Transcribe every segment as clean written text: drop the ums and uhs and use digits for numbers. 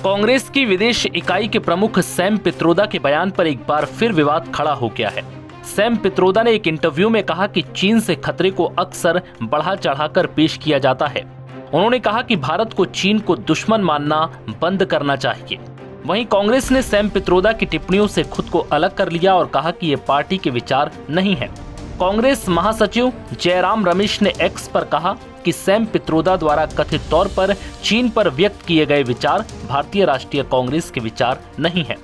कांग्रेस की विदेश इकाई के प्रमुख सैम पित्रोदा के बयान पर एक बार फिर विवाद खड़ा हो गया है। सैम पित्रोदा ने एक इंटरव्यू में कहा कि चीन से खतरे को अक्सर बढ़ा चढ़ाकर पेश किया जाता है। उन्होंने कहा कि भारत को चीन को दुश्मन मानना बंद करना चाहिए। वहीं कांग्रेस ने सैम पित्रोदा की टिप्पणियों से खुद को अलग कर लिया और कहा कि ये पार्टी के विचार नहीं है। कांग्रेस महासचिव जयराम रमेश ने एक्स पर कहा कि सैम पित्रोदा द्वारा कथित तौर पर चीन पर व्यक्त किए गए विचार भारतीय राष्ट्रीय कांग्रेस के विचार नहीं है।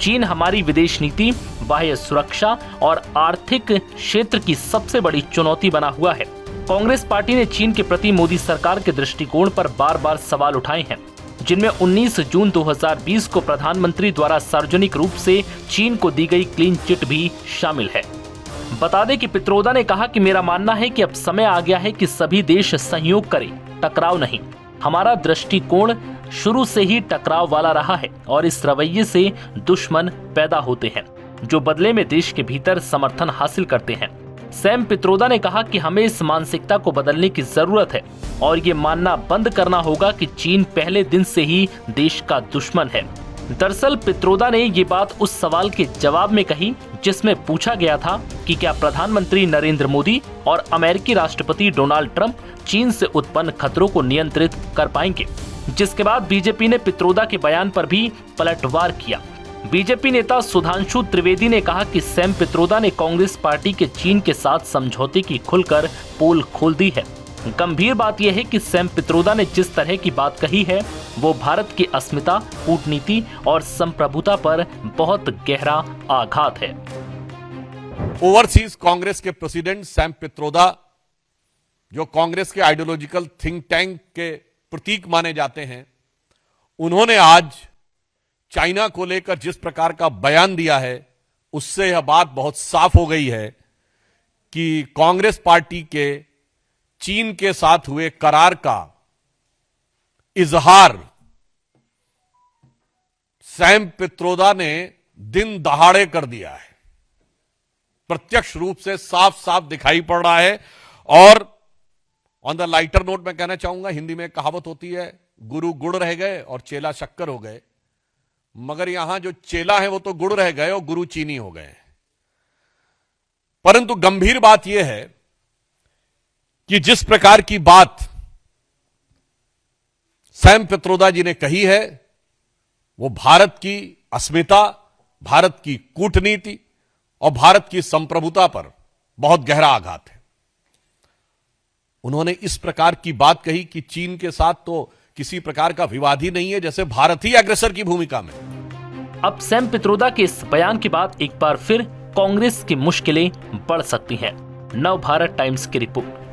चीन हमारी विदेश नीति, बाह्य सुरक्षा और आर्थिक क्षेत्र की सबसे बड़ी चुनौती बना हुआ है। कांग्रेस पार्टी ने चीन के प्रति मोदी सरकार के दृष्टिकोण पर बार बार सवाल उठाए हैं, जिनमें 19 जून 2020 को प्रधानमंत्री द्वारा सार्वजनिक रूप से चीन को दी गई क्लीन चिट भी शामिल है। बता दें कि पित्रोदा ने कहा कि मेरा मानना है कि अब समय आ गया है कि सभी देश सहयोग करें, टकराव नहीं। हमारा दृष्टिकोण शुरू से ही टकराव वाला रहा है और इस रवैये से दुश्मन पैदा होते हैं, जो बदले में देश के भीतर समर्थन हासिल करते हैं। सैम पित्रोदा ने कहा कि हमें इस मानसिकता को बदलने की जरूरत है और ये मानना बंद करना होगा कि चीन पहले दिन से ही देश का दुश्मन है। दरअसल पित्रोदा ने ये बात उस सवाल के जवाब में कही जिसमें पूछा गया था कि क्या प्रधानमंत्री नरेंद्र मोदी और अमेरिकी राष्ट्रपति डोनाल्ड ट्रंप चीन से उत्पन्न खतरों को नियंत्रित कर पाएंगे, जिसके बाद बीजेपी ने पित्रोदा के बयान पर भी पलटवार किया। बीजेपी नेता सुधांशु त्रिवेदी ने कहा कि सैम पित्रोदा ने कांग्रेस पार्टी के चीन के साथ समझौते की खुलकर पोल खोल दी है। गंभीर बात यह है कि सैम पित्रोदा ने जिस तरह की बात कही है वो भारत की अस्मिता, कूटनीति और संप्रभुता पर बहुत गहरा आघात है। ओवरसीज कांग्रेस के प्रेसिडेंट सैम पित्रोदा, जो कांग्रेस के आइडियोलॉजिकल थिंक टैंक के प्रतीक माने जाते हैं, उन्होंने आज चाइना को लेकर जिस प्रकार का बयान दिया है, उससे यह बात बहुत साफ हो गई है कि कांग्रेस पार्टी के चीन के साथ हुए करार का इजहार सैम पित्रोदा ने दिन दहाड़े कर दिया है। प्रत्यक्ष रूप से साफ साफ दिखाई पड़ रहा है। और ऑन द लाइटर नोट मैं कहना चाहूंगा, हिंदी में कहावत होती है, गुरु गुड़ रह गए और चेला शक्कर हो गए। मगर यहां जो चेला है वो तो गुड़ रह गए और गुरु चीनी हो गए। परंतु गंभीर बात यह है कि जिस प्रकार की बात सैम पित्रोदा जी ने कही है, वो भारत की अस्मिता, भारत की कूटनीति और भारत की संप्रभुता पर बहुत गहरा आघात है। उन्होंने इस प्रकार की बात कही कि चीन के साथ तो किसी प्रकार का विवाद ही नहीं है, जैसे भारत ही अग्रसर की भूमिका में। अब सैम पित्रोदा के इस बयान के बाद एक बार फिर कांग्रेस की मुश्किलें बढ़ सकती हैं। नव भारत टाइम्स की रिपोर्ट।